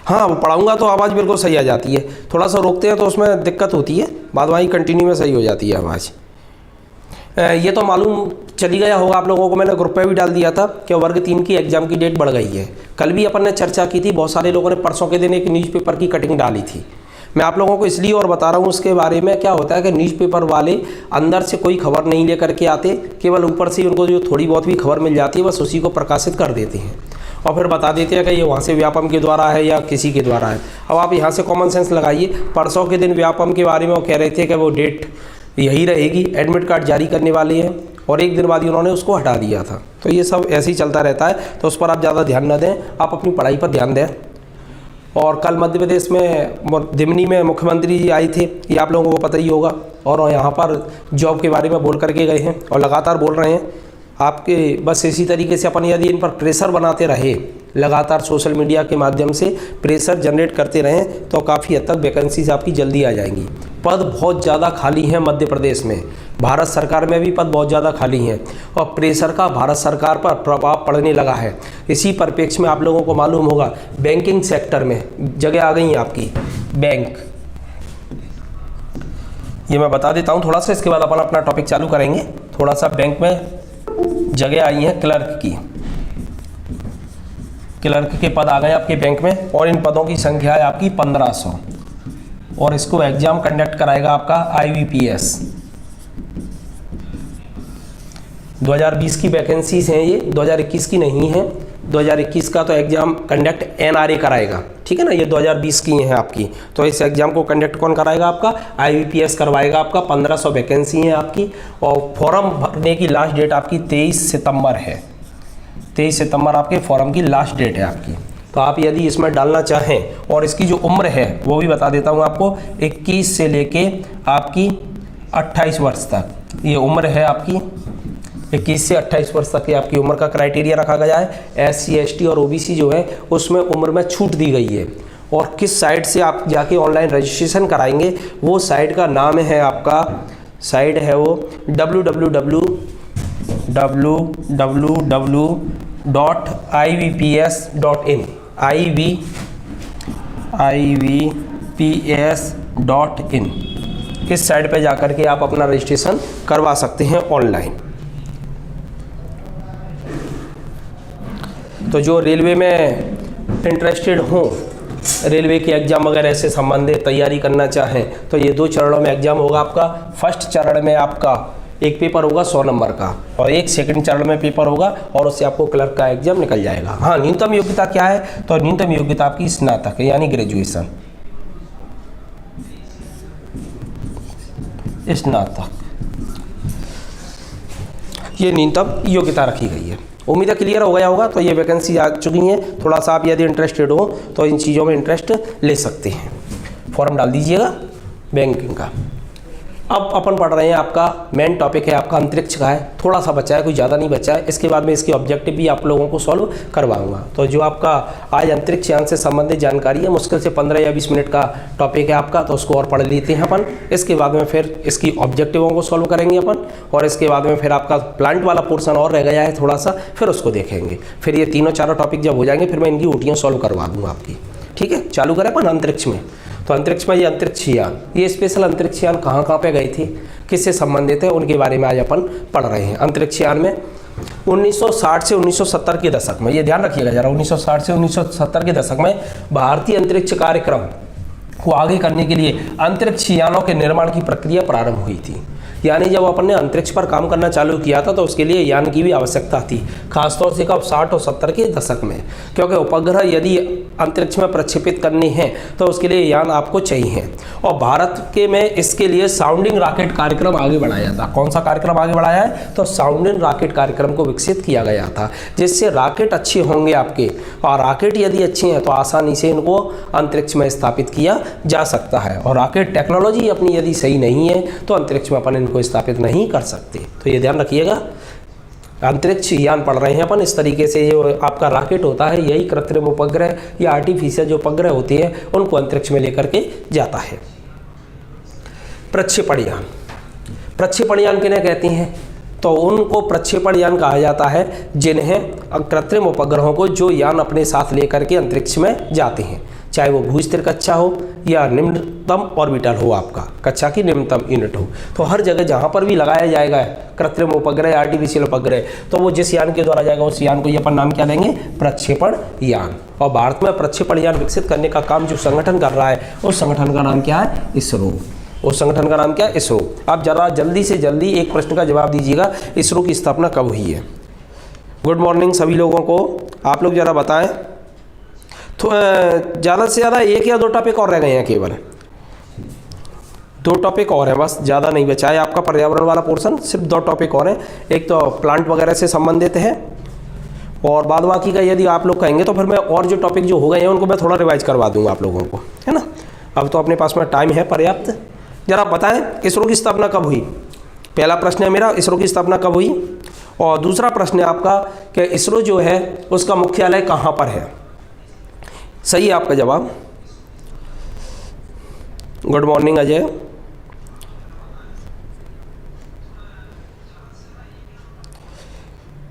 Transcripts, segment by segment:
हाँ, वो पढ़ाऊँगा तो आवाज़ बिल्कुल सही आ जाती है, थोड़ा सा रोकते हैं तो उसमें दिक्कत होती है, बाद वहीं कंटिन्यू में सही हो जाती है आवाज़। ये तो मालूम चली गया होगा आप लोगों को, मैंने ग्रुप पे भी डाल दिया था कि वर्ग 3 की एग्ज़ाम की डेट बढ़ गई है। कल भी अपन ने चर्चा की थी, बहुत सारे लोगों ने परसों के दिन एक न्यूज़पेपर की कटिंग डाली थी। मैं आप लोगों को इसलिए और बता रहा हूँ उसके बारे में। क्या होता है कि न्यूज़पेपर वाले अंदर से कोई खबर नहीं लेकर के आते, केवल ऊपर से उनको जो थोड़ी बहुत भी खबर मिल जाती है बस उसी को प्रकाशित कर देते हैं और फिर बता देते हैं कि ये वहाँ से व्यापम के द्वारा है या किसी के द्वारा है। अब आप यहाँ से कॉमन सेंस लगाइए, परसों के दिन व्यापम के बारे में वो कह रहे थे कि वो डेट यही रहेगी, एडमिट कार्ड जारी करने वाले हैं, और एक दिन बाद ही उन्होंने उसको हटा दिया था। तो ये सब ऐसे ही चलता रहता है, तो उस पर आप ज़्यादा ध्यान न दें, आप अपनी पढ़ाई पर ध्यान दें। और कल मध्य प्रदेश में दिमनी में मुख्यमंत्री जी आए थे, ये आप लोगों को पता ही होगा, और यहाँ पर जॉब के बारे में बोल करके गए हैं और लगातार बोल रहे हैं। आपके बस इसी तरीके से अपन यदि इन पर प्रेशर बनाते रहे, लगातार सोशल मीडिया के माध्यम से प्रेशर जनरेट करते रहें तो काफ़ी हद तक वैकेंसीज आपकी जल्दी आ जाएंगी। पद बहुत ज़्यादा खाली हैं मध्य प्रदेश में, भारत सरकार में भी पद बहुत ज़्यादा खाली हैं और प्रेशर का भारत सरकार पर प्रभाव पड़ने लगा है। इसी परिप्रेक्ष्य में आप लोगों को मालूम होगा बैंकिंग सेक्टर में जगह आ गई है आपकी, बैंक, ये मैं बता देता हूँ थोड़ा सा, इसके बाद अपन अपना टॉपिक चालू करेंगे। थोड़ा सा बैंक में जगह आई है क्लर्क की, क्लर्क के पद आ गए आपके बैंक में और इन पदों की संख्या है आपकी 1500 और इसको एग्जाम कंडक्ट कराएगा आपका IBPS। 2020 की वैकेंसीज हैं ये, 2021 की नहीं है। 2021 का तो एग्जाम कंडक्ट NRA कराएगा, ठीक है ना, ये 2020 की हैं आपकी। तो इस एग्जाम को कंडक्ट कौन कराएगा? आपका IBPS करवाएगा आपका। 1500 वैकेंसी है आपकी और फॉर्म भरने की लास्ट डेट आपकी 23 सितंबर है। 23 सितंबर आपके फॉर्म की लास्ट डेट है आपकी। तो आप यदि इसमें डालना चाहें, और इसकी जो उम्र है वो भी बता देता हूँ आपको, 21 से लेके आपकी 28 वर्ष तक ये उम्र है आपकी। 21 से 28 वर्ष तक की आपकी उम्र का क्राइटेरिया रखा गया है। SC ST और OBC जो है उसमें उम्र में छूट दी गई है। और किस साइट से आप जाके ऑनलाइन रजिस्ट्रेशन कराएंगे, वो साइट का नाम है आपका, साइट है वो www.ibps.in ibps.in। इस साइट पे जाकर के आप अपना रजिस्ट्रेशन करवा सकते हैं ऑनलाइन। तो जो रेलवे में इंटरेस्टेड हो, रेलवे के एग्ज़ाम वगैरह से संबंधित तैयारी करना चाहें, तो ये 2 चरणों में एग्ज़ाम होगा आपका। फर्स्ट चरण में आपका एक पेपर होगा 100 नंबर का और एक सेकंड चरण में पेपर होगा और उससे आपको क्लर्क का एग्जाम निकल जाएगा। हाँ, न्यूनतम योग्यता क्या है? तो न्यूनतम योग्यता आपकी स्नातक है, यानी ग्रेजुएशन, स्नातक, ये न्यूनतम योग्यता रखी गई है। उम्मीद है क्लियर हो गया होगा। तो ये वैकेंसी आ चुकी हैं, थोड़ा सा आप यदि इंटरेस्टेड हो तो इन चीज़ों में इंटरेस्ट ले सकते हैं। फॉर्म डाल दीजिएगा बैंकिंग का। अब अपन पढ़ रहे हैं, आपका मेन टॉपिक है आपका अंतरिक्ष का है। थोड़ा सा बचा है, कोई ज़्यादा नहीं बचा है। इसके बाद में इसके ऑब्जेक्टिव भी आप लोगों को सॉल्व करवाऊंगा। तो जो आपका आज अंतरिक्ष यान से संबंधित जानकारी है, मुश्किल से 15 या 20 मिनट का टॉपिक है आपका, तो उसको और पढ़ लेते हैं अपन। इसके बाद में फिर इसकी ऑब्जेक्टिवों को सॉल्व करेंगे अपन, और इसके बाद में फिर आपका प्लांट वाला पोर्सन और रह गया है थोड़ा सा, फिर उसको देखेंगे। फिर ये तीनों चारों टॉपिक जब हो जाएंगे फिर मैं इनकी ऊटियाँ सॉल्व करवा दूँगा आपकी। ठीक है, चालू करें अपन अंतरिक्ष में। तो अंतरिक्ष में ये अंतरिक्ष यान, ये स्पेशल अंतरिक्ष यान कहाँ कहाँ पे गए थे, किससे संबंधित है, उनके बारे में आज अपन पढ़ रहे हैं। अंतरिक्ष यान में 1960 से 1970 के दशक में, ये ध्यान रखिएगा जरा, 1960 से 1970 के दशक में भारतीय अंतरिक्ष कार्यक्रम को आगे करने के लिए अंतरिक्ष यानों के निर्माण की प्रक्रिया प्रारंभ हुई थी। यानी जब अपन ने अंतरिक्ष पर काम करना चालू किया था तो उसके लिए यान की भी आवश्यकता थी, खासतौर से कब 60 और 70 के दशक में, क्योंकि उपग्रह यदि अंतरिक्ष में प्रक्षेपित करने हैं तो उसके लिए यान आपको चाहिए। और भारत के में इसके लिए साउंडिंग रॉकेट कार्यक्रम आगे बढ़ाया था। कौन सा कार्यक्रम आगे बढ़ाया है? तो साउंडिंग रॉकेट कार्यक्रम को विकसित किया गया था, जिससे रॉकेट अच्छे होंगे आपके, और रॉकेट यदि अच्छे हैं तो आसानी से इनको अंतरिक्ष में स्थापित किया जा सकता है। और रॉकेट टेक्नोलॉजी अपनी यदि सही नहीं है तो अंतरिक्ष में अपन को स्थापित नहीं कर सकते। तो ये ध्यान रखिएगा। अंतरिक्ष यान पढ़ रहे हैं अपन। इस तरीके से जो आपका रॉकेट होता है, यही कृत्रिम उपग्रह या आर्टिफिशियल जो उपग्रह होते हैं उनको अंतरिक्ष में लेकर के जाता है। प्रक्षेपण यान, प्रक्षेपण यान किन्हें कहते हैं? तो उनको प्रक्षेपण यान कहा जाता है, जिन्हें कृत्रिम उपग्रहों को जो यान अपने साथ लेकर के अंतरिक्ष में जाते हैं, चाहे वो भूस्थिर कक्षा हो या निम्नतम ऑर्बिटल हो, आपका कक्षा की निम्नतम यूनिट हो। तो हर जगह जहाँ पर भी लगाया जाएगा कृत्रिम उपग्रह या आर्टिफिशियल उपग्रह, तो वो जिस यान के द्वारा जाएगा उस यान को ये अपन नाम क्या लेंगे, प्रक्षेपण यान। और भारत में प्रक्षेपण यान विकसित करने का काम जो संगठन कर रहा है, उस संगठन का नाम क्या है, इसरो। उस संगठन का नाम क्या है, इसरो। आप जरा जल्दी से जल्दी एक प्रश्न का जवाब दीजिएगा, इसरो की स्थापना कब हुई है। गुड मॉर्निंग सभी लोगों को। आप लोग जरा बताएं, तो ज़्यादा से ज़्यादा एक या दो टॉपिक और रह गए हैं, केवल 2 टॉपिक और हैं बस, ज़्यादा नहीं बचा है आपका पर्यावरण वाला पोर्शन, सिर्फ 2 टॉपिक और हैं। एक तो प्लांट वगैरह से संबंधित है, और बाद बाकी का यदि आप लोग कहेंगे तो फिर मैं और जो टॉपिक जो हो गए हैं उनको मैं थोड़ा रिवाइज करवा दूंगा आप लोगों को, है ना। अब तो अपने पास में टाइम है पर्याप्त। जरा बताएं इसरो की स्थापना कब हुई। पहला प्रश्न है मेरा, इसरो की स्थापना कब हुई। और दूसरा प्रश्न है आपका कि इसरो जो है उसका मुख्यालय कहाँ पर है। सही है आपका जवाब। Good morning Ajay.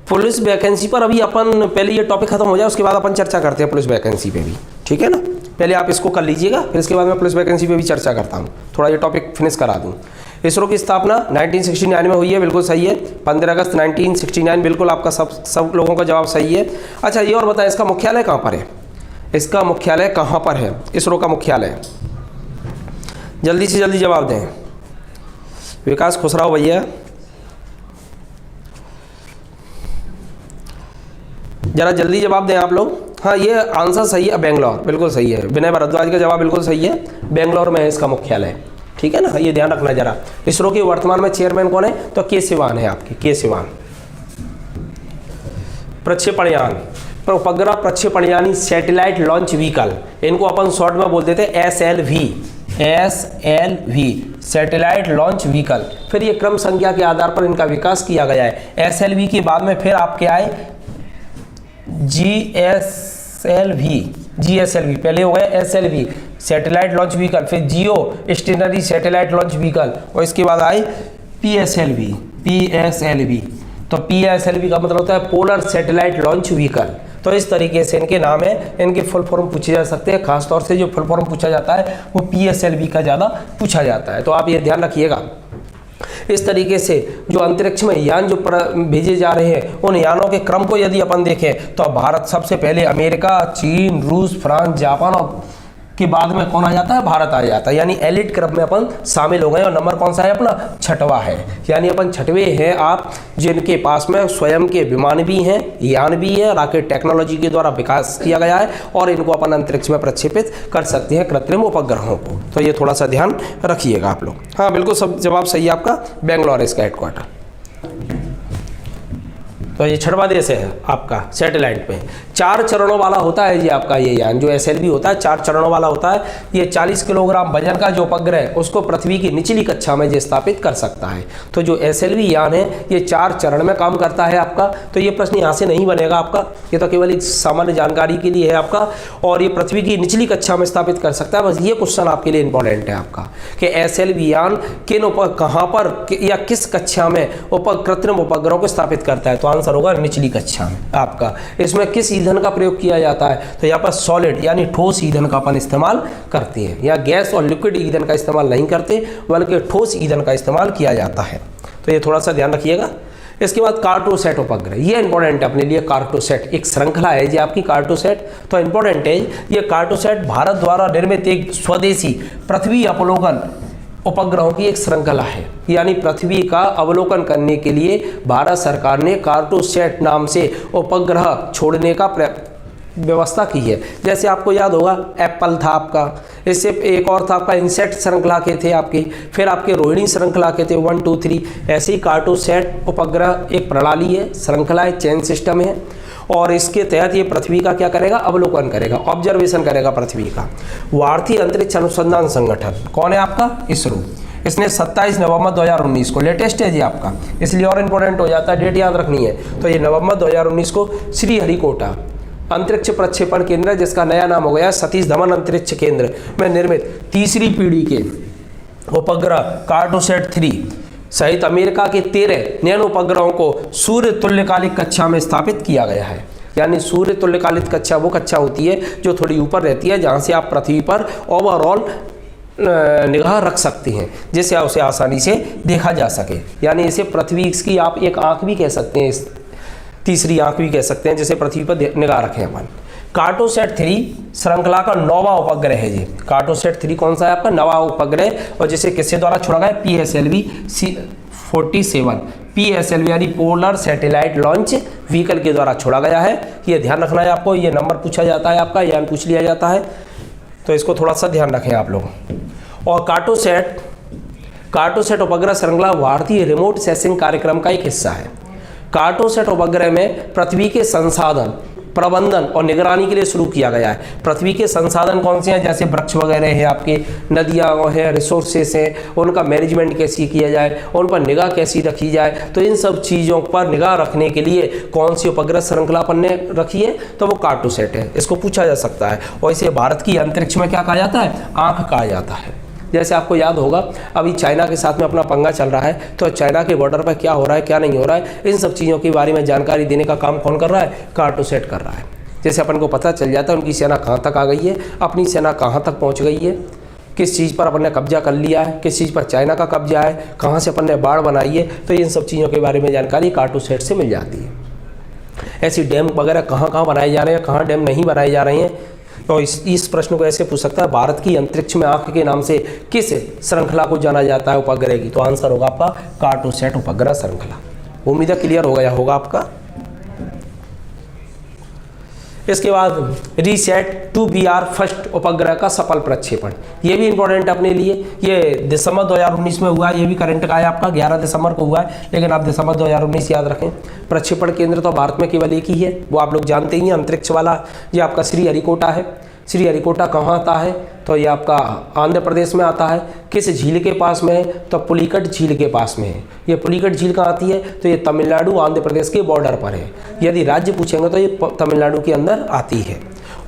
Police vacancy पर अभी अपन पहले ये टॉपिक खत्म हो जाए, उसके बाद अपन चर्चा करते हैं पुलिस वैकेंसी पे भी, ठीक है ना। पहले आप इसको कर लीजिएगा, फिर इसके बाद मैं पुलिस वैकेंसी पे भी चर्चा करता हूँ, थोड़ा ये टॉपिक फिनिश करा दूँ। इसरो की स्थापना 1969 में हुई है, बिल्कुल सही है। 15 अगस्त 1969, बिल्कुल आपका सब लोगों का जवाब सही है। अच्छा ये और बताएं, इसका मुख्यालय कहाँ पर है, इसका मुख्यालय कहाँ पर है, इसरो का मुख्यालय। जल्दी से जल्दी जवाब दें। विकास खुसराव भैया, जरा जल्दी जवाब दें आप लोग। हाँ ये आंसर सही है, बेंगलोर, बिल्कुल सही है। विनय भारद्वाज का जवाब बिल्कुल सही है, बेंगलोर में है इसका मुख्यालय, ठीक है ना। ये ध्यान रखना जरा। इसरो के वर्तमान में चेयरमैन कौन है, तो के सिवान है आपके, के सिवान। प्रक्षेपण यान, उपग्रह प्रक्षेपण यानी सैटेलाइट लॉन्च व्हीकल, इनको अपन शॉर्ट में बोल देते हैं SLV, SLV satellite launch vehicle. फिर ये क्रम संख्या के आधार पर इनका विकास किया गया है। SLV के बाद में फिर आपके आए GSLV, पहले हो गया SLV सैटेलाइट लॉन्च व्हीकल, फिर जियो स्टेशनरी सैटेलाइट लॉन्च व्हीकल, और इसके बाद आए PSLV। तो PSLV का मतलब होता है पोलर सैटेलाइट लॉन्च व्हीकल। तो इस तरीके से इनके नाम है, इनके फुल फॉर्म पूछे जा सकते हैं। खासतौर से जो फुल फॉर्म पूछा जाता है वो PSLV का ज़्यादा पूछा जाता है, तो आप ये ध्यान रखिएगा। इस तरीके से जो अंतरिक्ष में यान जो भेजे जा रहे हैं, उन यानों के क्रम को यदि अपन देखें तो भारत सबसे पहले, अमेरिका, चीन, रूस, फ्रांस, जापान और के बाद में कौन आ जाता है, भारत आ जाता है। यानी एलिट क्रम में अपन शामिल हो गए। और नंबर कौन सा है अपना, 6वां है। यानी अपन 6वें हैं आप, जिनके पास में स्वयं के विमान भी हैं, यान भी है, रॉकेट टेक्नोलॉजी के द्वारा विकास किया गया है, और इनको अपन अंतरिक्ष में प्रक्षेपित कर सकते हैं कृत्रिम उपग्रहों को। तो ये थोड़ा सा ध्यान रखिएगा आप लोग। हाँ बिल्कुल सब जवाब सही है आपका, बेंगलोर इसका हेडक्वार्टर। तो ये 6वां देश है आपका सैटेलाइट पे। 4 चरणों वाला होता है जी आपका ये यान, जो SLV होता है 4 चरणों वाला होता है। ये 40 किलोग्राम वजन का जो उपग्रह है उसको पृथ्वी की निचली कक्षा में स्थापित कर सकता है। तो जो SLV यान है ये 4 चरण में काम करता है आपका। तो ये प्रश्न यहाँ से नहीं बनेगा आपका, ये तो केवल एक सामान्य जानकारी के लिए है आपका। और ये पृथ्वी की निचली कक्षा में स्थापित कर सकता है, बस ये क्वेश्चन आपके लिए इंपॉर्टेंट है आपका, कि SLV यान किन कहाँ पर या किस कक्षा में कृत्रिम उपग्रहों को स्थापित करता है। तो आंसर होगा निचली कक्षा में आपका। इसमें किस ईंधन का प्रयोग किया जाता है, तो यहाँ पर सॉलिड यानी ठोस ईंधन का अपन इस्तेमाल करते हैं। या गैस और लिक्विड ईंधन का इस्तेमाल नहीं करते, बल्कि ठोस ईंधन का इस्तेमाल किया जाता है। तो ये थोड़ा सा ध्यान रखिएगा। इसके बाद कार्टोसैट उपग्रह, ये इंपॉर्टेंट है अपने लिए। कार्टोसैट एक श्रृंखला है जी आपकी, कार्टोसैट तो इंपॉर्टेंट है। ये कार्टोसैट भारत द्वारा निर्मित एक स्वदेशी पृथ्वी अवलोकन उपग्रहों की एक श्रृंखला है। यानी पृथ्वी का अवलोकन करने के लिए भारत सरकार ने कार्टोसैट नाम से उपग्रह छोड़ने का व्यवस्था की है। जैसे आपको याद होगा एप्पल था आपका, इससे एक और था आपका इंसेक्ट श्रृंखला के थे आपके, फिर आपके रोहिणी श्रृंखला के थे 1 2 3। ऐसे ही कार्टोसैट उपग्रह एक प्रणाली है, श्रृंखला है, चेन सिस्टम है, और इसके तहत ये पृथ्वी का क्या करेगा, अवलोकन करेगा, ऑब्जर्वेशन करेगा पृथ्वी का। भारतीय अंतरिक्ष अनुसंधान संगठन कौन है आपका, इसरो। इसने 27 नवंबर 2019 को, लेटेस्ट है जी आपका, इसलिए और इम्पोर्टेंट हो जाता है, डेट याद रखनी है। तो ये नवंबर 2019 को श्रीहरिकोटा अंतरिक्ष प्रक्षेपण केंद्र, जिसका नया नाम हो गया सतीश धवन अंतरिक्ष केंद्र में निर्मित 3री पीढ़ी के उपग्रह कार्टोसैट 3 सहित अमेरिका के 13 नैनो उपग्रहों को सूर्य तुल्यकालिक कक्षा में स्थापित किया गया है। यानी सूर्य तुल्यकालिक कक्षा वो कक्षा होती है जो थोड़ी ऊपर रहती है, जहाँ से आप पृथ्वी पर ओवरऑल निगाह रख सकते हैं, जिससे उसे आसानी से देखा जा सके। यानी इसे पृथ्वी की आप एक आँख भी कह सकते हैं, तीसरी आँख भी कह सकते हैं, जिसे पृथ्वी पर निगाह रखें अपन। कार्टोसैट 3 श्रृंखला का 9वां उपग्रह है जी। कार्टोसैट 3 कौन सा है आपका? 9वां उपग्रह, और जिसे किसके द्वारा छोड़ा गया? PSLV 47 PSLV यानी पोलर सैटेलाइट लॉन्च व्हीकल के द्वारा छोड़ा गया है। ये ध्यान रखना है आपको, ये नंबर पूछा जाता है आपका, यानी पूछ लिया जाता है, तो इसको थोड़ा सा ध्यान रखें आप लोग। और कार्टोसैट उपग्रह श्रृंखला भारतीय रिमोट सेंसिंग कार्यक्रम का एक हिस्सा है। कार्टोसैट उपग्रह में पृथ्वी के संसाधन प्रबंधन और निगरानी के लिए शुरू किया गया है। पृथ्वी के संसाधन कौन से हैं? जैसे वृक्ष वगैरह हैं, आपके नदियाँ हैं, रिसोर्सेस हैं, उनका मैनेजमेंट कैसे किया जाए, उन पर निगाह कैसी रखी जाए, तो इन सब चीज़ों पर निगाह रखने के लिए कौन सी उपग्रह श्रृंखला अपन ने रखी है? तो वो कार्टोसैट है। इसको पूछा जा सकता है। और इसे भारत की अंतरिक्ष में क्या कहा जाता है? आँख कहा जाता है। जैसे आपको याद होगा अभी चाइना के साथ में अपना पंगा चल रहा है, तो चाइना के बॉर्डर पर क्या हो रहा है, क्या नहीं हो रहा है, इन सब चीज़ों के बारे में जानकारी देने का काम कौन कर रहा है? कार्टोसैट कर रहा है। जैसे अपन को पता चल जाता है उनकी सेना कहाँ तक आ गई है, अपनी सेना कहाँ तक पहुँच गई है, किस चीज़ पर अपन ने कब्जा कर लिया है, किस चीज़ पर चाइना का कब्जा है, कहाँ से अपन ने बाढ़ बनाई है, तो इन सब चीज़ों के बारे में जानकारी कार्टोसैट से मिल जाती है। ऐसी डैम वगैरह कहाँ कहाँ बनाए जा रहे हैं, कहाँ डैम नहीं बनाए जा रहे हैं, तो इस प्रश्न को ऐसे पूछ सकता है, भारत की अंतरिक्ष में आँख के नाम से किस श्रृंखला को जाना जाता है उपग्रह की? तो आंसर होगा आपका कार्टोसैट उपग्रह श्रृंखला। उम्मीद है क्लियर हो गया होगा आपका। इसके बाद रीसैट 2BR फर्स्ट उपग्रह का सफल प्रक्षेपण, ये भी इंपॉर्टेंट है अपने लिए। ये दिसंबर 2019 में हुआ है, ये भी करंट का है आपका, 11 दिसंबर को हुआ है, लेकिन आप दिसंबर 2019 याद रखें। प्रक्षेपण केंद्र तो भारत में केवल एक ही है, वो आप लोग जानते ही हैं, अंतरिक्ष वाला, ये आपका श्रीहरिकोटा है। श्रीहरिकोटा कहाँ आता है? तो ये आपका आंध्र प्रदेश में आता है। किस झील के पास में है? तो पुलिकट झील के पास में है। ये पुलिकट झील कहाँ आती है? तो ये तमिलनाडु आंध्र प्रदेश के बॉर्डर पर है। यदि राज्य पूछेंगे तो ये तमिलनाडु के अंदर आती है।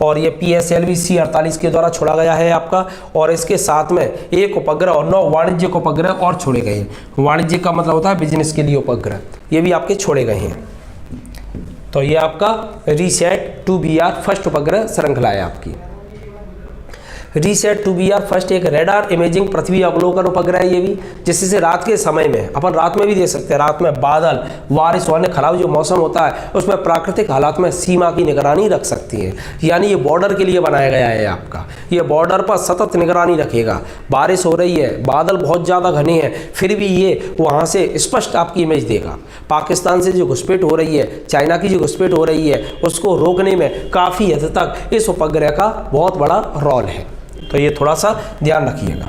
और ये PSLV C48 के द्वारा छोड़ा गया है आपका, और इसके साथ में एक उपग्रह और 9 वाणिज्यिक उपग्रह और छोड़े गए हैं। वाणिज्यिक का मतलब होता है बिजनेस के लिए उपग्रह, ये भी आपके छोड़े गए हैं। तो ये आपका रीसैट 2BR फर्स्ट उपग्रह श्रृंखला है आपकी। रीसैट 2BR फर्स्ट एक रेडार इमेजिंग पृथ्वी अवलोकन उपग्रह है ये भी, जिससे रात के समय में अपन रात में भी देख सकते हैं, रात में बादल, बारिश होने खराब जो मौसम होता है उसमें प्राकृतिक हालात में सीमा की निगरानी रख सकती है। यानी ये बॉर्डर के लिए बनाया गया है आपका, ये बॉर्डर पर सतत निगरानी रखेगा। बारिश हो रही है, बादल बहुत ज़्यादा घने हैं, फिर भी ये वहाँ से स्पष्ट आपकी इमेज देगा। पाकिस्तान से जो घुसपैठ हो रही है, चाइना की जो घुसपैठ हो रही है, उसको रोकने में काफ़ी हद तक इस उपग्रह का बहुत बड़ा रोल है। तो ये थोड़ा सा ध्यान रखिएगा।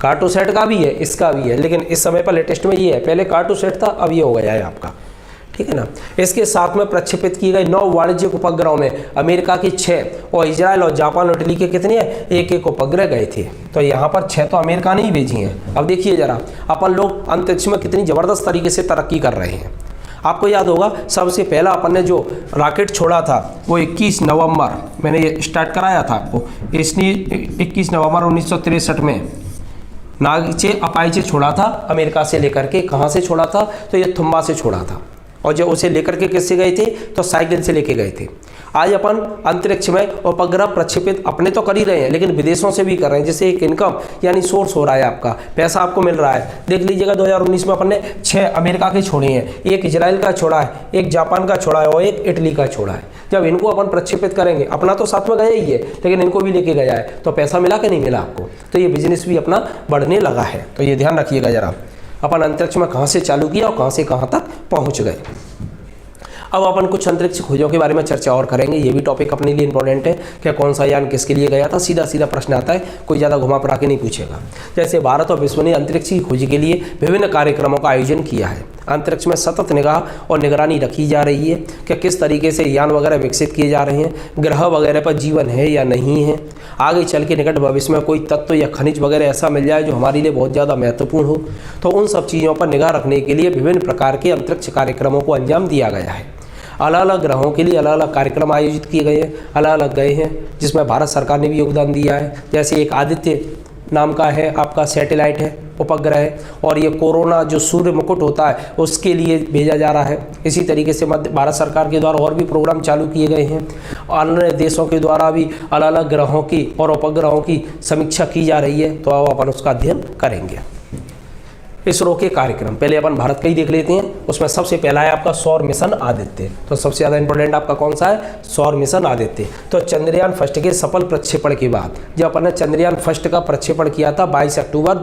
कार्टोसैट का भी है, इसका भी है, लेकिन इस समय पर लेटेस्ट में ये है, पहले कार्टोसैट था, अब ये हो गया है आपका, ठीक है ना। इसके साथ में प्रक्षेपित की गई 9 वाणिज्यिक उपग्रहों में अमेरिका की 6 और इजराइल और जापान और इटली के कितने हैं? एक उपग्रह गए थे। तो यहाँ पर 6 तो अमेरिका ने ही भेजी हैं। अब देखिए जरा, अपन लोग अंतरिक्ष में कितनी ज़बरदस्त तरीके से तरक्की कर रहे हैं। आपको याद होगा सबसे पहला अपन ने जो रॉकेट छोड़ा था वो 21 नवंबर, मैंने ये स्टार्ट कराया था आपको, इसने 21 नवंबर 1963 में नागिचे अपाचे छोड़ा था अमेरिका से लेकर के। कहाँ से छोड़ा था? तो ये थुम्बा से छोड़ा था। और जब उसे लेकर के किससे गए थे? तो साइकिल से लेके गए थे। आज अपन अंतरिक्ष में उपग्रह प्रक्षेपित अपने तो कर ही रहे हैं, लेकिन विदेशों से भी कर रहे हैं, जिससे एक इनकम यानी सोर्स हो रहा है, आपका पैसा आपको मिल रहा है। देख लीजिएगा 2019 में अपन ने 6 अमेरिका के छोड़े हैं, एक इजराइल का छोड़ा है, एक जापान का छोड़ा है और एक इटली का छोड़ा है। जब इनको अपन प्रक्षेपित करेंगे, अपना तो साथ में गया ही है, लेकिन इनको भी लेके गया है, तो पैसा मिला कि नहीं मिला आपको? तो ये बिजनेस भी अपना बढ़ने लगा है। तो ये ध्यान रखिएगा जरा, अपन अंतरिक्ष में कहाँ से चालू किया और कहाँ से कहाँ तक पहुँच गए। अब अपन कुछ अंतरिक्ष खोजों के बारे में चर्चा और करेंगे, ये भी टॉपिक अपने लिए इंपॉर्टेंट है। क्या कौन सा यान किसके लिए गया था, सीधा सीधा प्रश्न आता है, कोई ज़्यादा घुमा फिरा के नहीं पूछेगा। जैसे भारत और विश्व ने अंतरिक्ष की खोज के लिए विभिन्न कार्यक्रमों का आयोजन किया है। अंतरिक्ष में सतत निगाह और निगरानी रखी जा रही है कि किस तरीके से यान वगैरह विकसित किए जा रहे हैं, ग्रह वगैरह पर जीवन है या नहीं है, आगे चल के निकट भविष्य में कोई तत्व या खनिज वगैरह ऐसा मिल जाए जो हमारे लिए बहुत ज़्यादा महत्वपूर्ण हो। तो उन सब चीज़ों पर निगाह रखने के लिए विभिन्न प्रकार के अंतरिक्ष कार्यक्रमों को अंजाम दिया गया है। अलग अलग ग्रहों के लिए अलग अलग कार्यक्रम आयोजित किए गए हैं, अलग अलग गए हैं, जिसमें भारत सरकार ने भी योगदान दिया है। जैसे एक आदित्य नाम का है आपका सैटेलाइट है, उपग्रह है, और ये कोरोना जो सूर्य मुकुट होता है उसके लिए भेजा जा रहा है। इसी तरीके से मध्य भारत सरकार के द्वारा और भी प्रोग्राम चालू किए गए हैं। अन्य देशों के द्वारा भी अलग अलग ग्रहों की और उपग्रहों की समीक्षा की जा रही है, तो अब अपन उसका अध्ययन करेंगे। इसरो के कार्यक्रम पहले अपन भारत का ही देख लेते हैं। उसमें सबसे पहला है आपका सौर मिशन आदित्य। तो सबसे ज़्यादा इंपॉर्टेंट आपका कौन सा है? सौर मिशन आदित्य। तो चंद्रयान फर्स्ट के सफल प्रक्षेपण के बाद, जब अपन ने चंद्रयान फर्स्ट का प्रक्षेपण किया था 22 अक्टूबर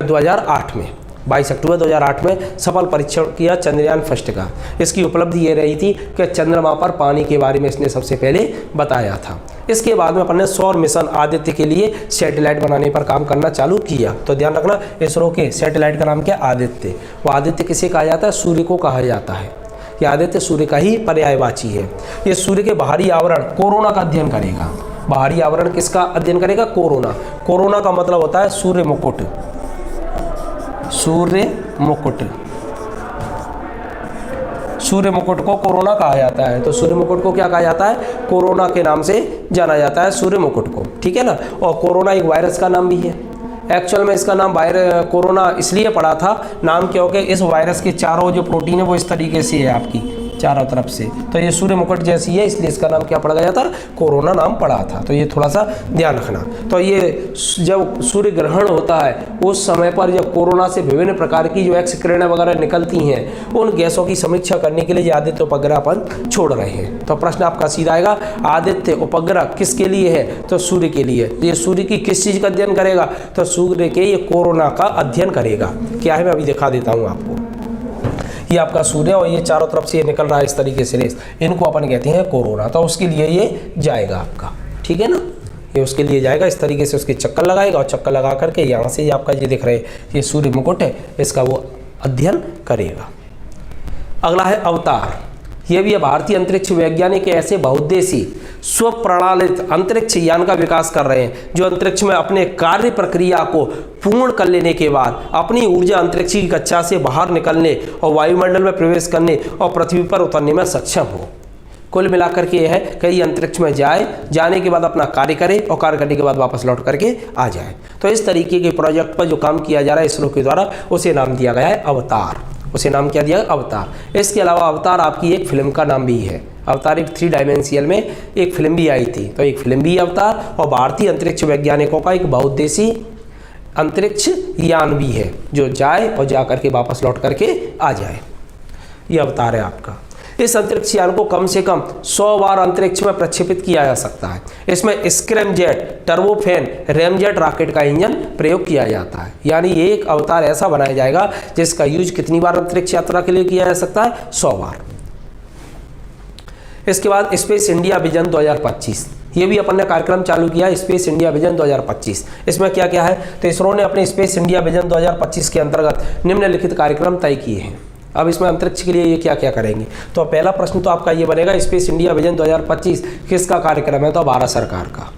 2008 में, 22 अक्टूबर 2008 में सफल परीक्षण किया चंद्रयान फर्स्ट का। इसकी उपलब्धि ये रही थी कि चंद्रमा पर पानी के बारे में इसने सबसे पहले बताया था। इसके बाद में अपन ने सौर मिशन आदित्य के लिए सैटेलाइट बनाने पर काम करना चालू किया। तो ध्यान रखना, इसरो के सैटेलाइट का नाम क्या? आदित्य। वो आदित्य किसे कहा जाता है? सूर्य को कहा जाता है। ये आदित्य सूर्य का ही पर्यायवाची है। ये सूर्य के बाहरी आवरण कोरोना का अध्ययन करेगा। बाहरी आवरण किसका अध्ययन करेगा? कोरोना। कोरोना का मतलब होता है सूर्य मुकुट। सूर्य मुकुट, सूर्य मुकुट को कोरोना कहा जाता है। तो सूर्य मुकुट को क्या कहा जाता है? कोरोना के नाम से जाना जाता है सूर्य मुकुट को, ठीक है ना। और कोरोना एक वायरस का नाम भी है। एक्चुअल में इसका नाम कोरोना इसलिए पड़ा था नाम, क्योंकि इस वायरस के चारों जो प्रोटीन है वो इस तरीके से है आपकी चारों तरफ से, तो ये सूर्य मुकुट जैसी है, इसलिए इसका नाम क्या पड़ गया था? कोरोना नाम पड़ा था। तो ये थोड़ा सा ध्यान रखना। तो ये जब सूर्य ग्रहण होता है उस समय पर जब कोरोना से विभिन्न प्रकार की जो एक्स किरणें वगैरह निकलती हैं, उन गैसों की समीक्षा करने के लिए ये आदित्य उपग्रह अपन छोड़ रहे हैं। तो प्रश्न आपका सीधा आएगा, आदित्य उपग्रह किसके लिए है? तो सूर्य के लिए। ये सूर्य की किस चीज़ का अध्ययन करेगा? तो सूर्य के ये कोरोना का अध्ययन करेगा। क्या है मैं अभी दिखा देता हूँ आपको। ये आपका सूर्य और ये चारों तरफ से ये निकल रहा है इस तरीके से रेस, इनको अपन कहते हैं कोरोना। तो उसके लिए ये जाएगा आपका, ठीक है ना। ये उसके लिए जाएगा, इस तरीके से उसके चक्कर लगाएगा और चक्कर लगा करके यहाँ से ये आपका ये दिख रहे ये सूर्य मुकुट है, इसका वो अध्ययन करेगा। अगला है अवतार। ये भी भारतीय अंतरिक्ष वैज्ञानिक ऐसे बहुउद्देशीय स्वप्रणालित अंतरिक्ष यान का विकास कर रहे हैं जो अंतरिक्ष में अपने कार्य प्रक्रिया को पूर्ण कर लेने के बाद अपनी ऊर्जा अंतरिक्ष की कक्षा से बाहर निकलने और वायुमंडल में प्रवेश करने और पृथ्वी पर उतरने में सक्षम हो। कुल मिलाकर के यह है कि अंतरिक्ष में जाने के बाद अपना कार्य करे और कार्य करने के बाद वापस लौट करके आ जाए। तो इस तरीके के प्रोजेक्ट पर जो काम किया जा रहा है इसरो के द्वारा, उसे नाम दिया गया है अवतार। उसे नाम क्या दिया? अवतार। इसके अलावा अवतार आपकी एक फिल्म का नाम भी है। अवतार एक 3 डायमेंशियल में एक फिल्म भी आई थी, तो एक फिल्म भी अवतार, और भारतीय अंतरिक्ष वैज्ञानिकों का एक बहुउद्देशीय अंतरिक्ष यान भी है जो जाए और जा करके वापस लौट करके आ जाए। ये अवतार है आपका। इस अंतरिक्ष यान को कम से कम 100 बार अंतरिक्ष में प्रक्षेपित किया जा सकता है। इसमें स्क्रैमजेट, टर्बोफैन, रैमजेट रॉकेट का इंजन प्रयोग किया जाता है। यानी एक अवतार ऐसा बनाया जाएगा जिसका यूज कितनी बार अंतरिक्ष यात्रा के लिए किया जा सकता है? 100 बार। इसके बाद स्पेस इंडिया विजन 2025, ये भी अपन ने कार्यक्रम चालू किया, स्पेस इंडिया विजन 2025। इसमें क्या क्या है? तो इसरो ने अपने स्पेस इंडिया विजन 2025 के अंतर्गत निम्नलिखित कार्यक्रम तय किए हैं। अब इसमें अंतरिक्ष के लिए ये क्या क्या करेंगे? तो पहला प्रश्न तो आपका ये बनेगा, स्पेस इंडिया विजन 2025 किसका कार्यक्रम है? तो भारत सरकार का।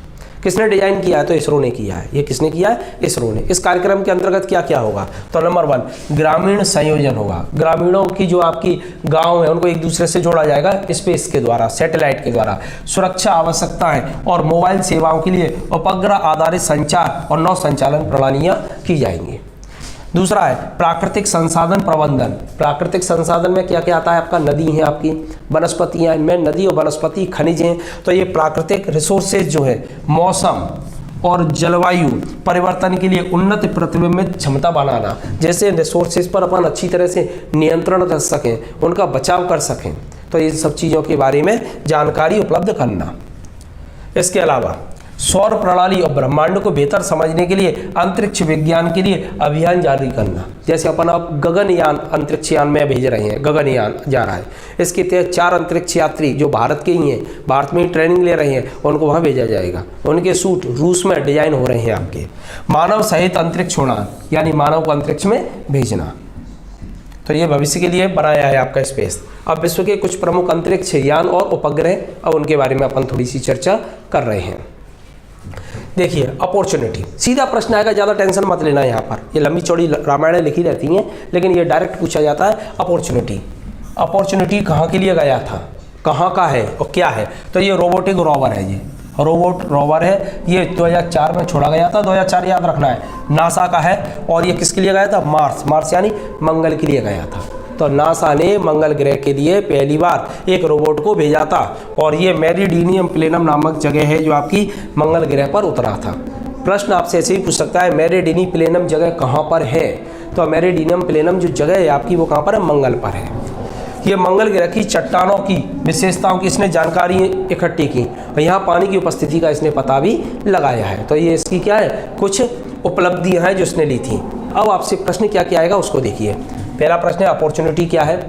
किसने डिजाइन किया है? तो इसरो ने किया है। ये किसने किया है? इसरो ने। इस कार्यक्रम के अंतर्गत क्या क्या होगा? तो नंबर 1 ग्रामीण संयोजन होगा। ग्रामीणों की जो आपकी गांव है उनको एक दूसरे से जोड़ा जाएगा स्पेस के द्वारा, सैटेलाइट के द्वारा। सुरक्षा आवश्यकताएं और मोबाइल सेवाओं के लिए उपग्रह आधारित संचार और नौ संचालन प्रणालियां की जाएंगी। दूसरा है प्राकृतिक संसाधन प्रबंधन। प्राकृतिक संसाधन में क्या क्या आता है? आपका नदी है, आपकी वनस्पतियाँ, इनमें नदी और वनस्पति खनिज हैं। तो ये प्राकृतिक रिसोर्सेज जो है, मौसम और जलवायु परिवर्तन के लिए उन्नत प्रतिबिंबित क्षमता बनाना, जैसे रिसोर्सेज पर अपन अच्छी तरह से नियंत्रण कर सकें, उनका बचाव कर सकें, तो इन सब चीज़ों के बारे में जानकारी उपलब्ध करना। इसके अलावा सौर प्रणाली और ब्रह्मांड को बेहतर समझने के लिए अंतरिक्ष विज्ञान के लिए अभियान जारी करना। जैसे अपन अब गगनयान अंतरिक्ष यान में भेज रहे हैं, गगनयान जा रहा है, इसके तहत 4 अंतरिक्ष यात्री जो भारत के ही हैं, भारत में ही ट्रेनिंग ले रहे हैं, उनको वहाँ भेजा जाएगा। उनके सूट रूस में डिजाइन हो रहे हैं आपके। मानव सहित अंतरिक्ष उड़ान, यानी मानव को अंतरिक्ष में भेजना, तो ये भविष्य के लिए बनाया है आपका स्पेस। अब विश्व के कुछ प्रमुख अंतरिक्ष यान और उपग्रह, अब उनके बारे में अपन थोड़ी सी चर्चा कर रहे हैं। देखिए अपॉर्चुनिटी, सीधा प्रश्न आएगा, ज़्यादा टेंशन मत लेना यहाँ पर। ये लंबी चौड़ी रामायणें लिखी रहती हैं, लेकिन ये डायरेक्ट पूछा जाता है अपॉर्चुनिटी। अपॉर्चुनिटी कहाँ के लिए गया था, कहाँ का है और क्या है? तो ये रोबोटिक रोवर है, ये रोबोट रोवर है, ये 2004 में छोड़ा गया था। 2004 याद रखना है, नासा का है। और ये किसके लिए गया था? मार्स यानी मंगल के लिए गया था। तो नासा ने मंगल ग्रह के लिए पहली बार एक रोबोट को भेजा था और ये मेरिडियम प्लेनम नामक जगह है जो आपकी मंगल ग्रह पर उतरा था। प्रश्न आपसे ऐसे ही पूछ सकता है, मेरिडियम प्लेनम जगह कहाँ पर है? तो मेरिडियम प्लेनम जो जगह है आपकी वो कहाँ पर है? मंगल पर है। ये मंगल ग्रह की चट्टानों की विशेषताओं की इसने जानकारी इकट्ठी की और यहाँ पानी की उपस्थिति का इसने पता भी लगाया है। तो ये इसकी क्या है? कुछ उपलब्धियाँ हैं जो इसने ली थी। अब आपसे प्रश्न क्या क्या आएगा उसको देखिए। पहला प्रश्न है अपॉर्चुनिटी क्या है?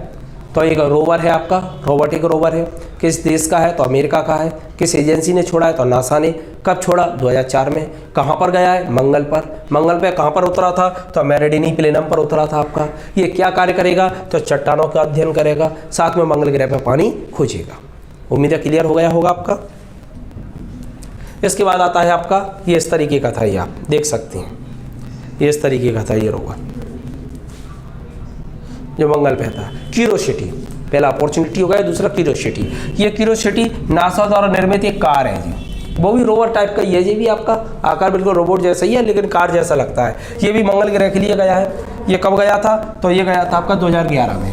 तो एक रोवर है आपका, रोबोटिक रोवर है। किस देश का है? तो अमेरिका का है। किस एजेंसी ने छोड़ा है? तो नासा ने। कब छोड़ा? 2004 में। कहाँ पर गया है? मंगल पर। मंगल पे कहाँ पर उतरा था? तो मेरिडियम प्लेनम पर उतरा था आपका। ये क्या कार्य करेगा? तो चट्टानों का अध्ययन करेगा, साथ में मंगल ग्रह पर पानी खोजेगा। उम्मीद है क्लियर हो गया होगा आपका। इसके बाद आता है आपका ये इस तरीके का था, ये आप देख सकते हैं, ये इस तरीके का था ये रोवर जो मंगल पे था। क्यूरोसिटी पहला अपॉर्चुनिटी हो गया, दूसरा क्यूरोसिटी। ये क्यूरोसिटी नासा द्वारा निर्मित एक कार है जी, वो भी रोवर टाइप का ही है जी, भी आपका आकार बिल्कुल रोबोट जैसा ही है लेकिन कार जैसा लगता है। ये भी मंगल ग्रह के लिए गया है। ये कब गया था? तो ये गया था आपका 2011 में।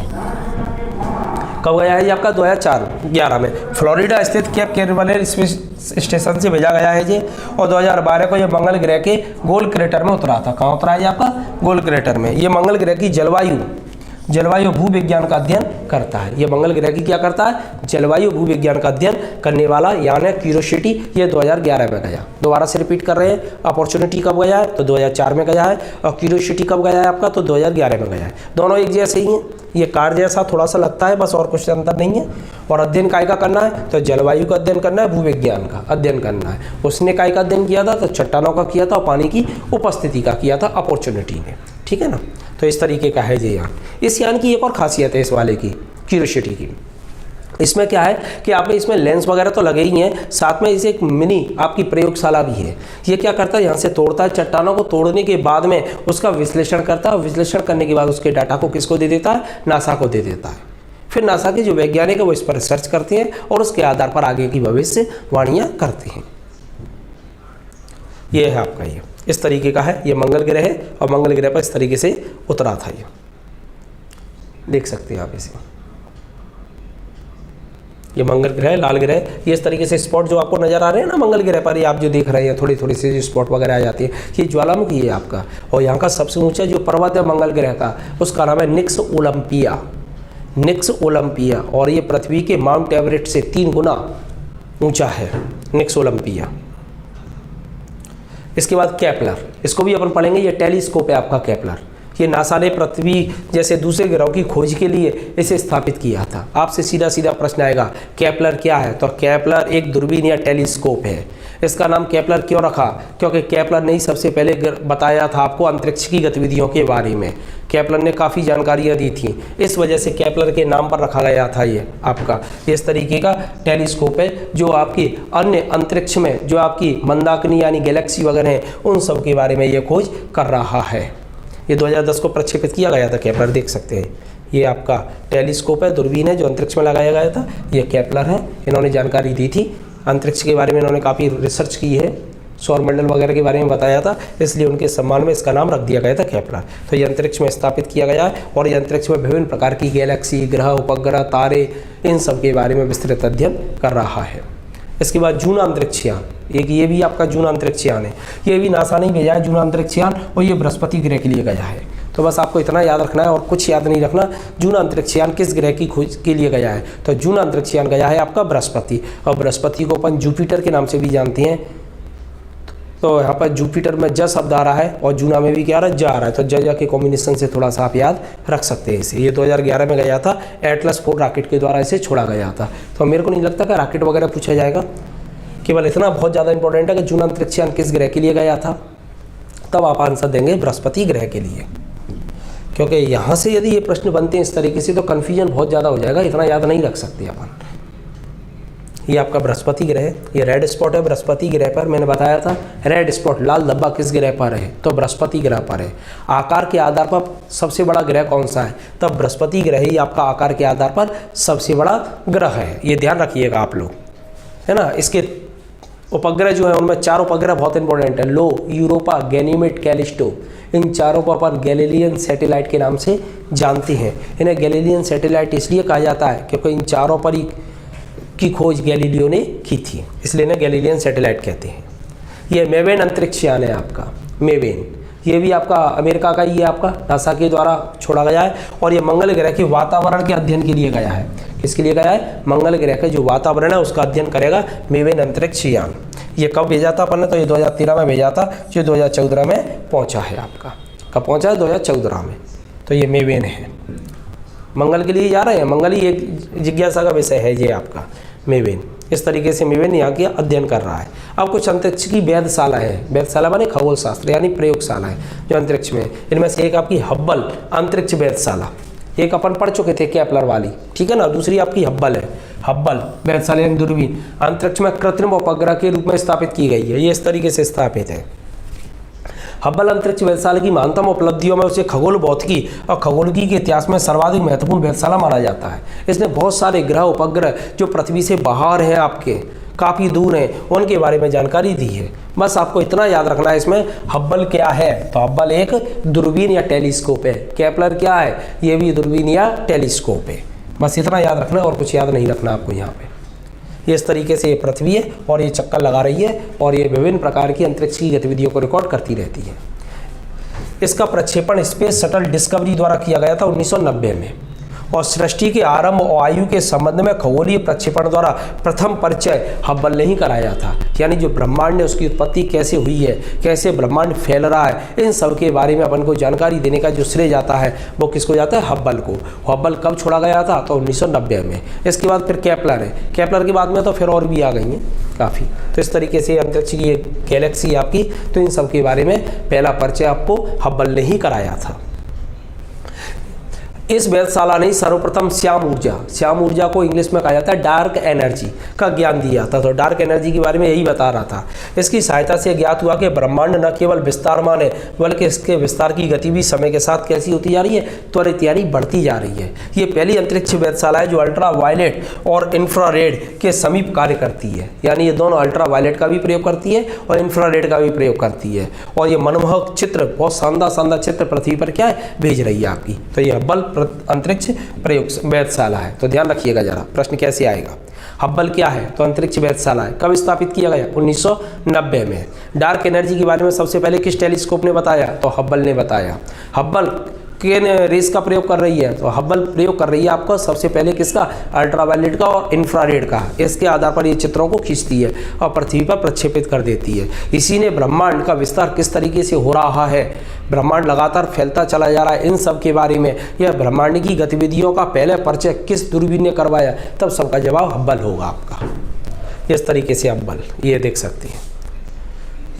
कब गया है ये आपका? 2011 में। फ्लोरिडा स्थित केप कैनावेरल स्पेस स्टेशन से भेजा गया है ये। और 2012 को ये मंगल ग्रह के गोल क्रेटर में उतरा था। कहाँ उतरा है ये आपका? गोल क्रेटर में। ये मंगल ग्रह की जलवायु भूविज्ञान का अध्ययन करता है। ये मंगल ग्रह की क्या करता है? जलवायु भूविज्ञान का अध्ययन करने वाला यानी क्यूरोसिटी। ये 2011 में गया। दोबारा से रिपीट कर रहे हैं, अपॉर्चुनिटी कब गया है? तो 2004 में गया है। और क्यूरोसिटी कब गया है आपका? तो 2011 में गया है। दोनों एक जैसे ही हैं, ये कार जैसा थोड़ा सा लगता है बस, और कुछ अंतर नहीं है। और अध्ययन काय का करना है? तो जलवायु का अध्ययन करना है, भूविज्ञान का अध्ययन करना है। उसने काय का अध्ययन किया था? तो चट्टानों का किया था और पानी की उपस्थिति का किया था अपॉर्चुनिटी ने। ठीक है ना। तो इस तरीके का है ये यान। इस यान की एक और खासियत है इस वाले की, क्यूरोसिटी की। इसमें क्या है कि आपने इसमें लेंस वगैरह तो लगे ही हैं, साथ में इसे एक मिनी आपकी प्रयोगशाला भी है। ये क्या करता है? यहाँ से तोड़ता है चट्टानों को, तोड़ने के बाद में उसका विश्लेषण करता है। विश्लेषण करने के बाद उसके डाटा को किसको दे देता है? नासा को दे देता है। फिर नासा के जो वैज्ञानिक है वो इस पर रिसर्च करते हैं और उसके आधार पर आगे की भविष्यवाणियाँ करते हैं। ये है आपका, ये इस तरीके का है। ये मंगल ग्रह है और मंगल ग्रह पर इस तरीके से उतरा था। ये देख सकते हैं आप इसे, ये मंगल ग्रह, लाल ग्रह। ये इस तरीके से स्पॉट जो आपको नजर आ रहे हैं ना मंगल ग्रह पर, ये आप जो देख रहे हैं थोड़ी थोड़ी सी जो स्पॉट वगैरह आ जाती है, ये ज्वालामुखी है आपका। और यहाँ का सबसे ऊंचा जो पर्वत है मंगल ग्रह का, उसका नाम है निक्स ओलंपिया। और ये पृथ्वी के माउंट एवरेस्ट से 3 गुना ऊंचा है निक्स ओलंपिया। इसके बाद केपलर, इसको भी अपन पढ़ेंगे। ये टेलीस्कोप है आपका केपलर। ये नासा ने पृथ्वी जैसे दूसरे ग्रहों की खोज के लिए इसे स्थापित किया था। आपसे सीधा सीधा प्रश्न आएगा, केपलर क्या है? तो केपलर एक दूरबीन या टेलीस्कोप है। इसका नाम केपलर क्यों रखा? क्योंकि केपलर ने ही सबसे पहले बताया था आपको अंतरिक्ष की गतिविधियों के बारे में। केपलर ने काफ़ी जानकारियाँ दी थी, इस वजह से केपलर के नाम पर रखा गया था ये आपका। इस तरीके का टेलीस्कोप है जो आपकी अन्य अंतरिक्ष में जो आपकी मंदाकिनी यानी गैलेक्सी वगैरह हैं उन सब के बारे में ये खोज कर रहा है। ये 2010 को प्रक्षेपित किया गया था केपलर, देख सकते हैं। ये आपका टेलीस्कोप है, दूरबीन है जो अंतरिक्ष में लगाया गया था। ये केपलर है, इन्होंने जानकारी दी थी अंतरिक्ष के बारे में, इन्होंने काफ़ी रिसर्च की है, सौरमंडल वगैरह के बारे में बताया था, इसलिए उनके सम्मान में इसका नाम रख दिया गया था केपलर। तो ये अंतरिक्ष में स्थापित किया गया है और ये अंतरिक्ष में विभिन्न प्रकार की गैलेक्सी, ग्रह, उपग्रह, तारे, इन सब के बारे में विस्तृत अध्ययन कर रहा है। इसके बाद जूना अंतरिक्ष यान, एक ये भी आपका जूना अंतरिक्ष यान है। ये भी नासा ने भेजा है जूना अंतरिक्ष यान, और ये बृहस्पति ग्रह के लिए गया है। तो बस आपको इतना याद रखना है और कुछ याद नहीं रखना। जूना अंतरिक्ष यान किस ग्रह की खोज के लिए गया है? तो जूना अंतरिक्ष यान गया है आपका बृहस्पति। और बृहस्पति को अपन जुपिटर के नाम से भी जानते हैं। तो यहाँ पर जुपिटर में ज शब्द आ रहा है और जूना में भी क्या आ रहा है? जा रहा है। तो ज के कॉम्बिनेशन से थोड़ा सा आप याद रख सकते हैं इसे। ये 2011 में गया था, एटलस 4 रॉकेट के द्वारा इसे छोड़ा गया था। तो मेरे को नहीं लगता कि रॉकेट वगैरह पूछा जाएगा, केवल इतना बहुत ज़्यादा इंपॉर्टेंट है कि जूना अंतरिक्ष यान किस ग्रह के लिए गया था, तब आप आंसर देंगे बृहस्पति ग्रह के लिए। क्योंकि यहाँ से यदि ये प्रश्न बनते हैं इस तरीके से तो कन्फ्यूजन बहुत ज़्यादा हो जाएगा, इतना याद नहीं रख सकते अपन। ये आपका बृहस्पति ग्रह है, ये रेड स्पॉट है बृहस्पति ग्रह पर। मैंने बताया था रेड स्पॉट, लाल धब्बा किस ग्रह पर है? तो बृहस्पति ग्रह पर है। आकार के आधार पर सबसे बड़ा ग्रह कौन सा है? तब बृहस्पति ग्रह ही आपका आकार के आधार पर सबसे बड़ा ग्रह है। ये ध्यान रखिएगा आप लोग, है ना। इसके उपग्रह जो है उनमें 4 उपग्रह बहुत इंपॉर्टेंट है, लो, यूरोपा, गैनीमेड, कैलिस्टो। इन चारों को अपन गैलीलियन सैटेलाइट के नाम से जानते हैं। इन्हें गैलीलियन सैटेलाइट इसलिए कहा जाता है क्योंकि इन चारों पर ही की खोज गैलीलियो ने की थी, इसलिए इन्हें गैलीलियन सैटेलाइट कहते हैं। ये मेवेन अंतरिक्ष यान है आपका, मेवेन, ये भी आपका अमेरिका का ही है, आपका नासा के द्वारा छोड़ा गया है और ये मंगल ग्रह के वातावरण के अध्ययन के लिए गया है। किसके लिए गया है? मंगल ग्रह का जो वातावरण है उसका अध्ययन करेगा मेवेन अंतरिक्ष यान। ये कब भेजा था अपन ने? तो ये 2013 में भेजा था, जो 2014 में पहुंचा है आपका। कब पहुंचा है? 2014 में। तो ये मेवेन है, मंगल के लिए जा रहे हैं, मंगल ही एक जिज्ञासा का विषय है ये आपका मेवेन। इस तरीके से मेवेन यहाँ के अध्ययन कर रहा है। अब कुछ अंतरिक्ष की वेधशाला है, वेधशाला माने खगोल शास्त्र यानी प्रयोगशाला है जो अंतरिक्ष में। इनमें से एक आपकी हब्बल अंतरिक्ष वेधशाला, एक अपन पढ़ चुके थे केपलर वाली, ठीक है ना। दूसरी आपकी हब्बल है, हब्बल वेधशाला यानी दूरबीन अंतरिक्ष में कृत्रिम उपग्रह के रूप में स्थापित की गई है। ये इस तरीके से स्थापित है। हब्बल अंतरिक्ष वेधशाला की महानतम उपलब्धियों में उसे खगोल भौतिकी और खगोलकी के इतिहास में सर्वाधिक महत्वपूर्ण वेधशाला माना जाता है। इसने बहुत सारे ग्रह उपग्रह जो पृथ्वी से बाहर हैं, आपके काफ़ी दूर हैं, उनके बारे में जानकारी दी है। बस आपको इतना याद रखना है इसमें हब्बल क्या है। तो हब्बल एक दूरबीन या टेलीस्कोप है। केपलर क्या है? ये भी दूरबीन या टेलीस्कोप है। बस इतना याद रखना और कुछ याद नहीं रखना आपको यहाँ पे। ये इस तरीके से ये पृथ्वी है और ये चक्कर लगा रही है और ये विभिन्न प्रकार की अंतरिक्ष की गतिविधियों को रिकॉर्ड करती रहती है। इसका प्रक्षेपण स्पेस शटल डिस्कवरी द्वारा किया गया था 1990 में और सृष्टि के आरंभ और आयु के संबंध में खगोलीय प्रक्षेपण द्वारा प्रथम परिचय हब्बल ने ही कराया था। यानी जो ब्रह्मांड है उसकी उत्पत्ति कैसे हुई है, कैसे ब्रह्मांड फैल रहा है, इन सब के बारे में अपन को जानकारी देने का जो श्रेय जाता है वो किसको जाता है? हब्बल को। हब्बल कब छोड़ा गया था? तो 1990 में। इसके बाद फिर केपलर है, केपलर के बाद में तो फिर और भी आ गई हैं काफ़ी। तो इस तरीके से अंतरिक्ष की एक गैलेक्सी आपकी, तो इन सब के बारे में पहला परिचय आपको हब्बल ने ही कराया था। इस वेधशाला ने सर्वप्रथम श्याम ऊर्जा को इंग्लिश में कहा जाता है डार्क एनर्जी का ज्ञान दिया था। तो डार्क एनर्जी के बारे में यही बता रहा था। इसकी सहायता से ज्ञात हुआ कि ब्रह्मांड न केवल विस्तारमान है बल्कि इसके विस्तार की गति भी समय के साथ कैसी होती जा रही है? त्वरित यानी बढ़ती जा रही है। ये पहली अंतरिक्ष वेधशाला है जो अल्ट्रा वायलेट और इंफ्रारेड के समीप कार्य करती है। यानी ये दोनों अल्ट्रा वायलेट का भी प्रयोग करती है और इंफ्रारेड का भी प्रयोग करती है। और ये मनमोहक चित्र, बहुत शानदार चित्र पृथ्वी पर क्या है भेज रही है आपकी। तो ये हब्बल अंतरिक्ष प्रयोग वेधशाला है। तो ध्यान रखिएगा जरा, प्रश्न कैसे आएगा। हब्बल क्या है? तो अंतरिक्ष वेधशाला है। कब स्थापित किया गया? 1990 में। डार्क एनर्जी के बारे में सबसे पहले किस टेलीस्कोप ने बताया? तो हब्बल ने बताया। हब्बल किन रेस का प्रयोग कर रही है? तो हब्बल प्रयोग कर रही है आपको सबसे पहले किसका? अल्ट्रावायलेट का और इंफ्रारेड का। इसके आधार पर ये चित्रों को खींचती है और पृथ्वी पर प्रक्षेपित कर देती है। इसी ने ब्रह्मांड का विस्तार किस तरीके से हो रहा है, ब्रह्मांड लगातार फैलता चला जा रहा है, इन सब के बारे में, यह ब्रह्मांड की गतिविधियों का पहले परिचय किस दूरबीन ने करवाया, तब सबका जवाब हब्बल होगा आपका। इस तरीके से हब्बल, ये देख सकते हैं,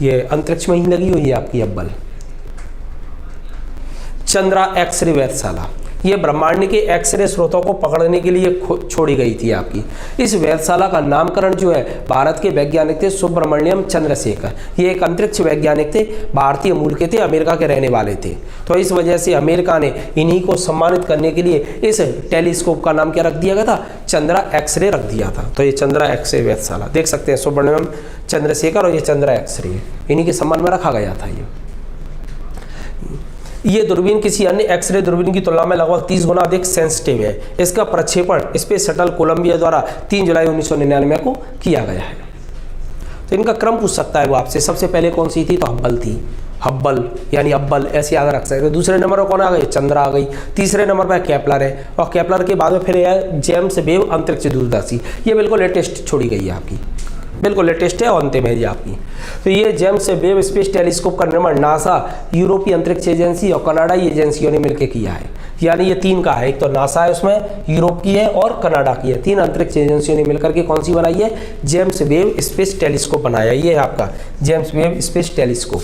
ये अंतरिक्ष में ही लगी हुई है आपकी हब्बल। चंद्रा एक्सरे वेधशाला, ये ब्रह्मांड के एक्सरे स्रोतों को पकड़ने के लिए छोड़ी गई थी आपकी। इस वेधशाला का नामकरण जो है भारत के वैज्ञानिक थे सुब्रमण्यम चंद्रशेखर। ये एक अंतरिक्ष वैज्ञानिक थे, भारतीय मूल के थे, अमेरिका के रहने वाले थे। तो इस वजह से अमेरिका ने इन्हीं को सम्मानित करने के लिए इस टेलीस्कोप का नाम क्या रख दिया गया था? चंद्रा एक्सरे रख दिया था। तो ये चंद्रा एक्सरे वेधशाला देख सकते हैं, सुब्रमण्यम चंद्रशेखर और ये चंद्रा एक्सरे, इन्हीं के सम्मान में रखा गया था। ये दूरबीन किसी अन्य एक्सरे दूरबीन की तुलना में लगभग 30 गुना अधिक सेंसिटिव है। इसका प्रक्षेपण स्पेस शटल कोलंबिया द्वारा 3 जुलाई 1999 को किया गया है। तो इनका क्रम पूछ सकता है वो आपसे, सबसे पहले कौन सी थी? तो हब्बल थी, हब्बल यानी अब्बल ऐसे याद रख सकते। दूसरे नंबर पर कौन आ गई? चंद्रा आ गई। तीसरे नंबर पर केपलर है और केपलर के बाद में फिर है जेम्स वेब अंतरिक्ष दूरदर्शी। ये बिल्कुल लेटेस्ट छोड़ी गई है आपकी, बिल्कुल लेटेस्ट है और अंतिम है ये आपकी। तो ये जेम्स वेब स्पेस टेलीस्कोप का निर्माण नासा, यूरोपीय अंतरिक्ष एजेंसी और कनाडाई एजेंसियों ने मिलकर किया है। यानी ये 3 का है, एक तो नासा है, उसमें यूरोप की है और कनाडा की है। 3 अंतरिक्ष एजेंसियों ने मिलकर के कौन सी बनाई है? जेम्स वेब स्पेस टेलीस्कोप बनाया। ये है आपका जेम्स वेब स्पेस टेलीस्कोप,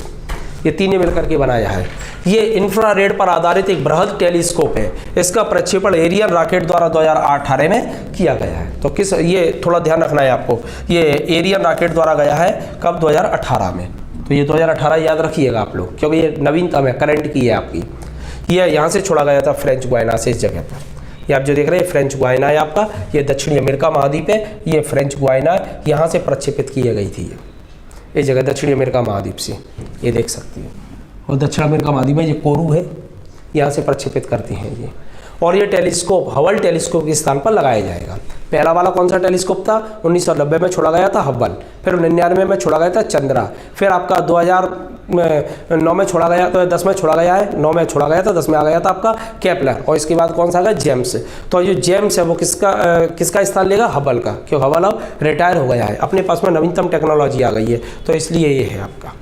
ये 3 ने मिलकर के बनाया है। ये इंफ्रारेड पर आधारित एक बृहद टेलीस्कोप है। इसका प्रक्षेपण एरियन रॉकेट द्वारा 2018 में किया गया है। तो किस, ये थोड़ा ध्यान रखना है आपको, ये एरियन रॉकेट द्वारा गया है कब? 2018 में। तो ये 2018 याद रखिएगा आप लोग, क्योंकि ये नवीनतम है, करंट की है आपकी। ये यहाँ से छोड़ा गया था फ्रेंच गुयाना से, इस जगह पर। ये आप जो देख रहे हैं फ्रेंच गुयाना है आपका, ये दक्षिणी अमेरिका महाद्वीप है, ये फ्रेंच गुयाना यहाँ से प्रक्षेपित की गई थी। ये जगह दक्षिण अमेरिका महाद्वीप से, ये देख सकती हो। और दक्षिण अमेरिका महाद्वीप में ये कोरू है, यहाँ से प्रक्षेपित करती हैं ये। और ये टेलीस्कोप हबल टेलीस्कोप के स्थान पर लगाया जाएगा। पहला वाला कौन सा टेलीस्कोप था? 1990 में छोड़ा गया था हबल, फिर 99 में छोड़ा गया था चंद्रा, फिर आपका 2009 में छोड़ा गया, तो 10 में छोड़ा गया है, 9 में छोड़ा गया था, 10 में आ गया था आपका केपलर, और इसके बाद कौन सा आ गया? जेम्स। तो जो जेम्स है वो किसका स्थान लेगा? हबल का, क्यों हबल अब रिटायर हो गया है, अपने पास में नवीनतम टेक्नोलॉजी आ गई है, तो इसलिए ये है आपका,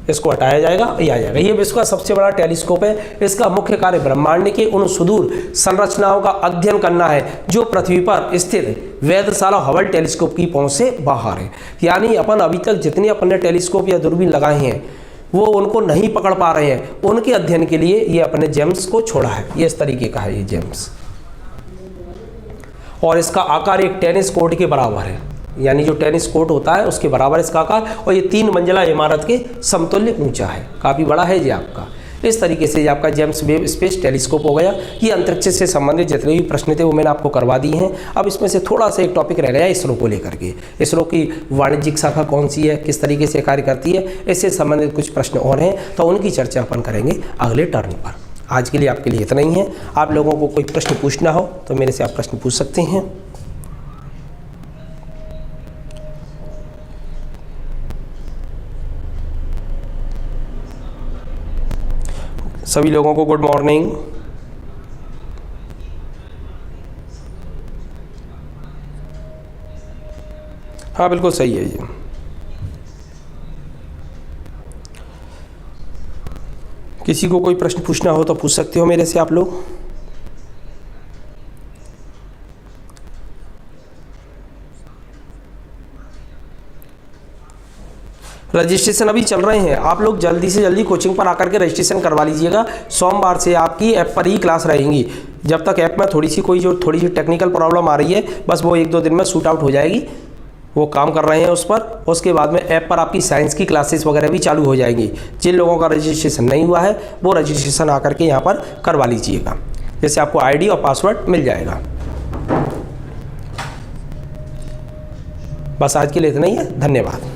इसको हटाया जाएगा, ये आ जाएगा। ये विश्व का सबसे बड़ा टेलीस्कोप है। इसका मुख्य कार्य ब्रह्मांड के उन सुदूर संरचनाओं का अध्ययन करना है जो पृथ्वी पर स्थित वेधशाला हबल टेलीस्कोप की पहुंच से बाहर है। यानी अपन अभी तक जितने अपन ने टेलीस्कोप या दूरबीन लगाए हैं वो उनको नहीं पकड़ पा रहे हैं, उनके अध्ययन के लिए ये अपने जेम्स को छोड़ा है। ये इस तरीके का है ये जेम्स, और इसका आकार एक टेनिस कोर्ट के बराबर है, यानी जो टेनिस कोर्ट होता है उसके बराबर इसका आकार, और ये 3 मंजिला इमारत के समतुल्य ऊंचा है, काफ़ी बड़ा है ये आपका। इस तरीके से ये आपका जेम्स वेब स्पेस टेलीस्कोप हो गया। ये अंतरिक्ष से संबंधित जितने भी प्रश्न थे वो मैंने आपको करवा दिए हैं। अब इसमें से थोड़ा सा एक टॉपिक रह गया इसरो को लेकर के। इसरो की वाणिज्यिक शाखा कौन सी है, किस तरीके से कार्य करती है, इससे संबंधित कुछ प्रश्न और हैं, तो उनकी चर्चा अपन करेंगे अगले टर्न पर। आज के लिए आपके लिए इतना ही है। आप लोगों को कोई प्रश्न पूछना हो तो मेरे से आप प्रश्न पूछ सकते हैं। सभी लोगों को गुड मॉर्निंग। हाँ बिल्कुल सही है ये। किसी को कोई प्रश्न पूछना हो तो पूछ सकते हो मेरे से आप लोग। रजिस्ट्रेशन अभी चल रहे हैं, आप लोग जल्दी से जल्दी कोचिंग पर आकर के रजिस्ट्रेशन करवा लीजिएगा। सोमवार से आपकी ऐप पर ही क्लास रहेंगी। जब तक ऐप में थोड़ी सी टेक्निकल प्रॉब्लम आ रही है, बस वो 1-2 दिन में शूट आउट हो जाएगी, वो काम कर रहे हैं उस पर। उसके बाद में ऐप पर आपकी साइंस की क्लासेस वगैरह भी चालू हो जाएंगी। जिन लोगों का रजिस्ट्रेशन नहीं हुआ है वो रजिस्ट्रेशन आकर के यहाँ पर करवा लीजिएगा, जैसे आपको आईडी और पासवर्ड मिल जाएगा। बस आज के लिए इतना ही है, धन्यवाद।